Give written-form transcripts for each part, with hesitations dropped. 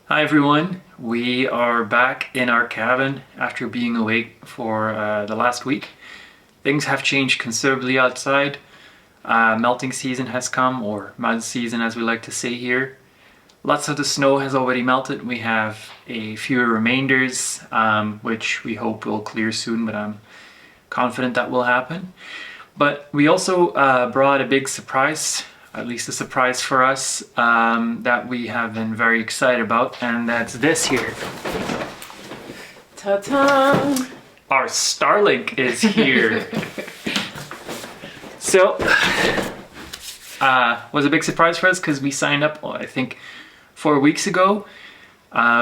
Hi everyone, we are back in our cabin after being away for the last week. Things have changed considerably outside. Melting season has come, or mud season as we like to say here. Lots of the snow has already melted. We have a few remainders, which we hope will clear soon, but I'm confident that will happen. But we also brought a big surprise, at least a surprise for us, that we have been very excited about, and that's this here. Ta-ta! Our Starlink is here. So, was a big surprise for us because we signed up, I think, 4 weeks ago.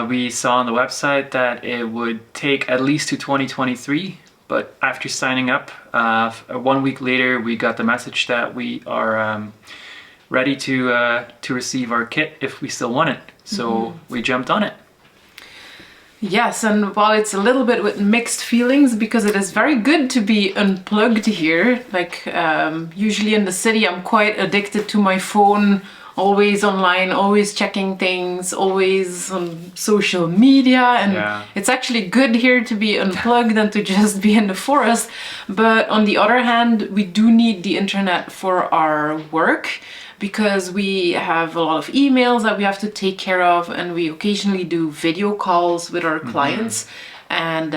We saw on the website that it would take at least to 2023, but after signing up, 1 week later, we got the message that we are ready to receive our kit if we still want it. So we jumped on it. Yes, and while it's a little bit with mixed feelings, because it is very good to be unplugged here. Like usually in the city, I'm quite addicted to my phone, always online, always checking things, always on social media, and it's actually good here to be unplugged and to just be in the forest. But on the other hand, we do need the internet for our work, because we have a lot of emails that we have to take care of, and we occasionally do video calls with our clients. And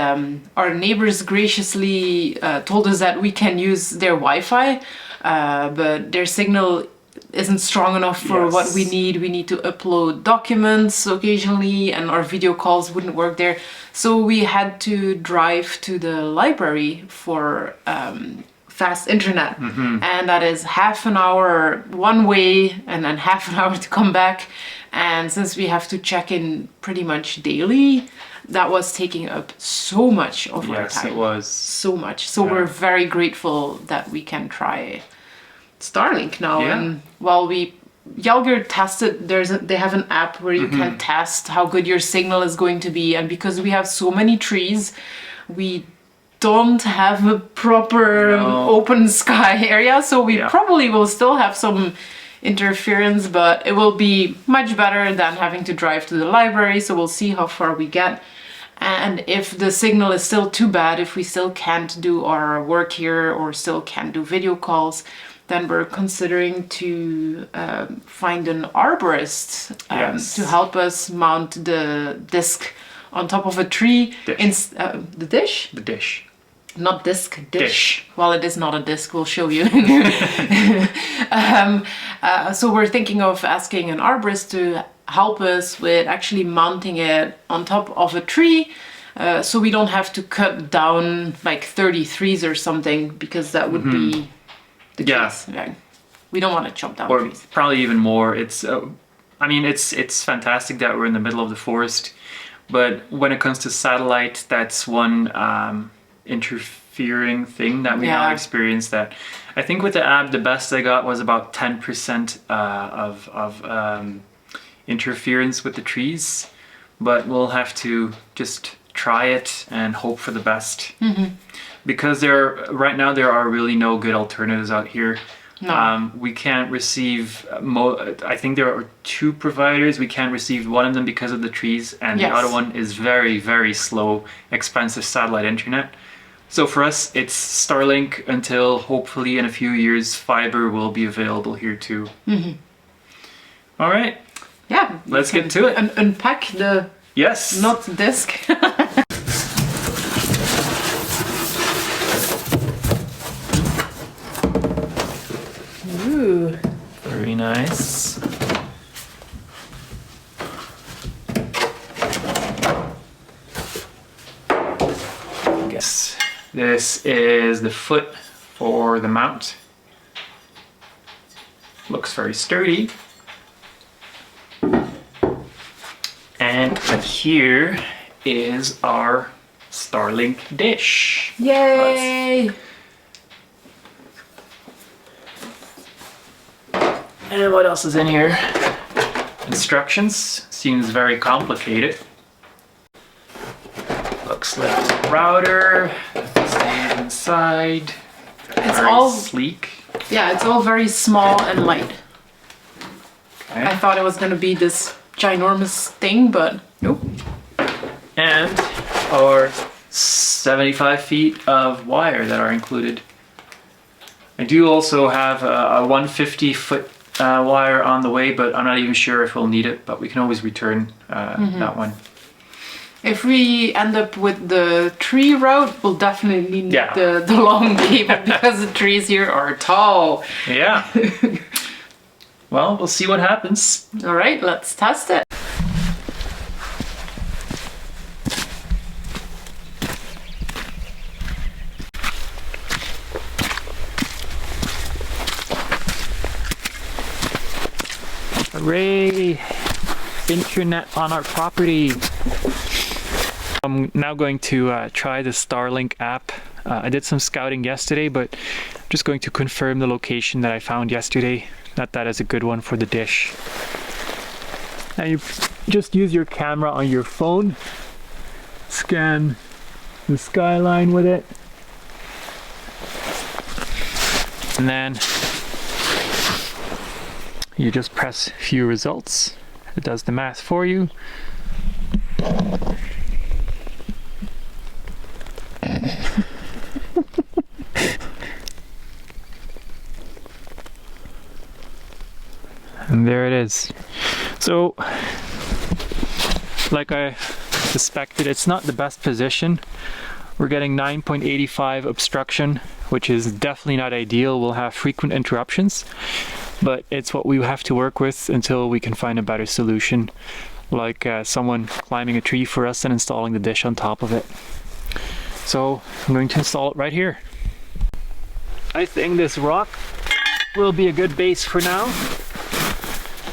our neighbors graciously told us that we can use their Wi-Fi, but their signal isn't strong enough for what we need. We need to upload documents occasionally, and our video calls wouldn't work there. So we had to drive to the library for fast internet, and that is half an hour one way and then half an hour to come back. And since we have to check in pretty much daily, that was taking up so much of our time. Yes, it was. So much. So we're very grateful that we can try Starlink now. And while Yalgir tested, they have an app where you can test how good your signal is going to be, and because we have so many trees, we don't have a proper open sky area, so we probably will still have some interference, but it will be much better than having to drive to the library. So we'll see how far we get, and if the signal is still too bad, if we still can't do our work here or still can't do video calls, then we're considering to find an arborist to help us mount the disc on top of a tree. The dish? The dish. Not disc, dish. Well, it is not a disc, we'll show you. So we're thinking of asking an arborist to help us with actually mounting it on top of a tree, so we don't have to cut down like 30 trees or something, because that would be the case. Yeah. We don't want to chop down trees. Probably even more. It's, I mean, it's fantastic that we're in the middle of the forest, but when it comes to satellite, that's one interfering thing that we now experience. That I think with the app, the best I got was about 10% of interference with the trees, but we'll have to just try it and hope for the best. Because right now there are really no good alternatives out here. We can't receive, I think there are 2 providers. We can't receive one of them because of the trees, and the other one is very, very slow, expensive satellite internet. So for us, it's Starlink until hopefully in a few years, fiber will be available here too. All right. Yeah. Let's get to it. And unpack the not disc. Ooh. Very nice. Yes. This is the foot for the mount. Looks very sturdy. And here is our Starlink dish. Yay! And what else is in here? Instructions. Seems very complicated. Looks like the router stays inside. It's very all sleek. Yeah, it's all very small and light. Okay. I thought it was going to be this ginormous thing, but nope. And our 75 feet of wire that are included. I do also have a 150 foot wire on the way, but I'm not even sure if we'll need it, but we can always return that one. If we end up with the tree route, we'll definitely need the long cable because the trees here are tall. Yeah. Well, we'll see what happens. All right, let's test it. Hooray! Internet on our property. I'm now going to try the Starlink app. I did some scouting yesterday, but I'm just going to confirm the location that I found yesterday. That is a good one for the dish. Now you just use your camera on your phone, scan the skyline with it, and then you just press view results. It does the math for you. And there it is. So, like I suspected, it's not the best position. We're getting 9.85 obstruction, which is definitely not ideal. We'll have frequent interruptions, but it's what we have to work with until we can find a better solution, like someone climbing a tree for us and installing the dish on top of it. So I'm going to install it right here. I think this rock will be a good base for now.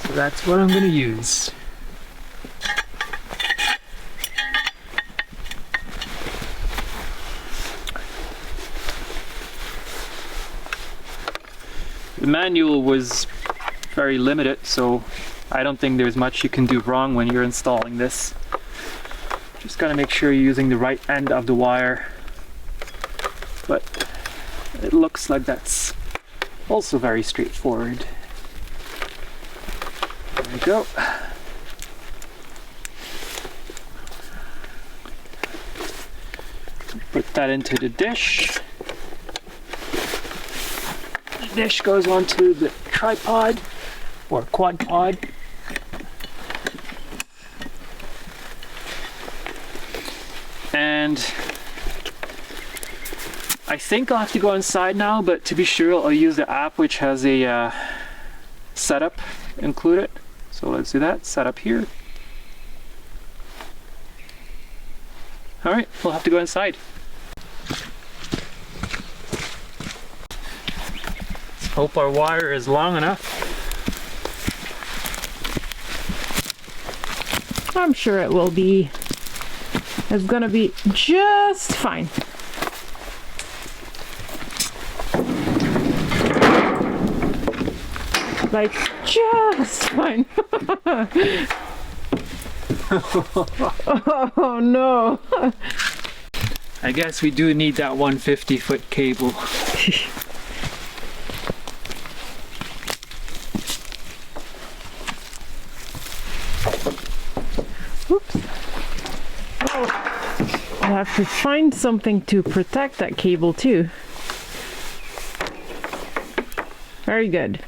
So that's what I'm going to use. The manual was very limited, so I don't think there's much you can do wrong when you're installing this. Just gotta make sure you're using the right end of the wire. But it looks like that's also very straightforward. There we go. Put that into the dish. The dish goes onto the tripod or quad pod. And I think I'll have to go inside now, but to be sure I'll use the app which has a setup included. So let's do that, setup here. Alright, we'll have to go inside. Hope our wire is long enough. I'm sure it will be. It's gonna be just fine. Like, just fine. Oh no. I guess we do need that 150-foot cable. Oops. Oh, I'll have to find something to protect that cable too. Very good.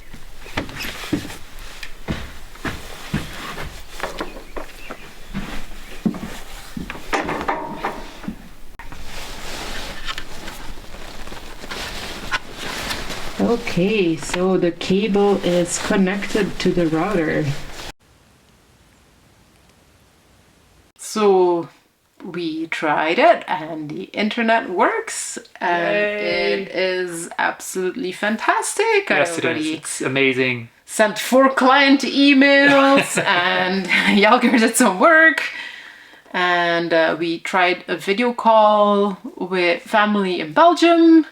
Okay, so the cable is connected to the router. So we tried it and the internet works and Yay. it is absolutely fantastic. Yes, it is. It's amazing. Sent 4 client emails and Jalger did some work. And we tried a video call with family in Belgium.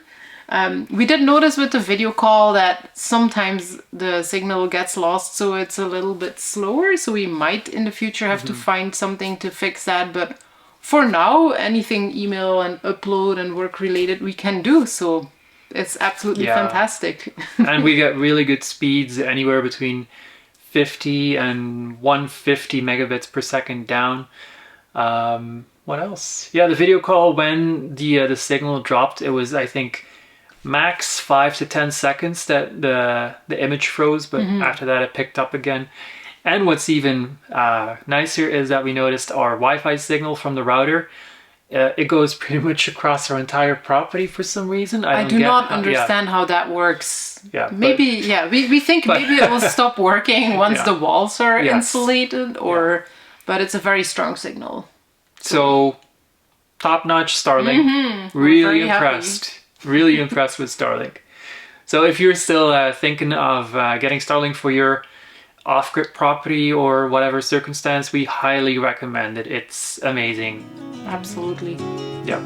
We did notice with the video call that sometimes the signal gets lost, so it's a little bit slower. So we might in the future have to find something to fix that. But for now, anything email and upload and work related we can do. So it's absolutely fantastic. And we get really good speeds, anywhere between 50 and 150 megabits per second down. What else? Yeah, the video call, when the signal dropped, it was, I think, max 5 to 10 seconds that the image froze, but after that it picked up again. And what's even nicer is that we noticed our Wi-Fi signal from the router, it goes pretty much across our entire property for some reason. I do not understand how that works. Yeah, maybe, we think maybe it will stop working once the walls are insulated, or but it's a very strong signal. So, top-notch Starlink. Really impressed. Really impressed with Starlink. So if you're still thinking of getting Starlink for your off-grid property or whatever circumstance, we highly recommend it. It's amazing. Absolutely. Yeah.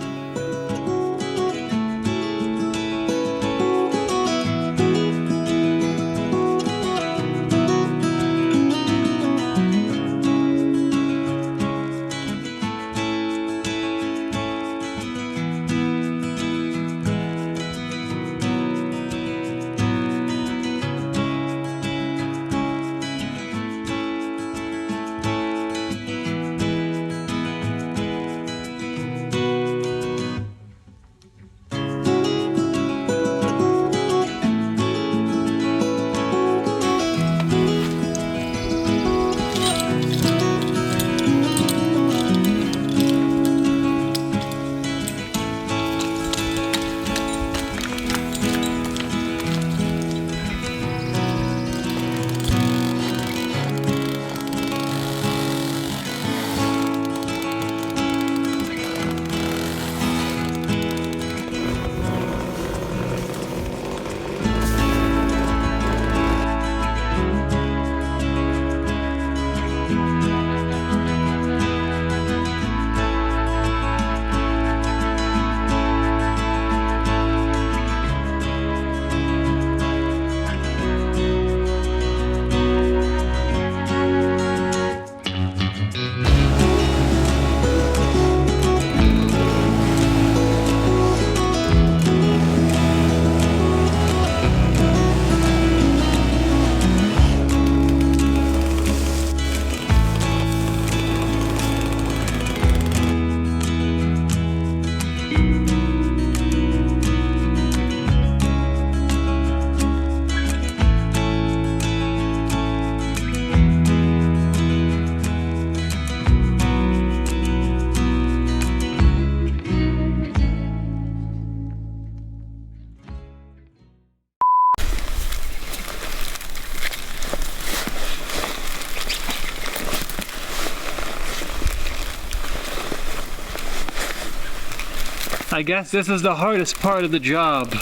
I guess this is the hardest part of the job.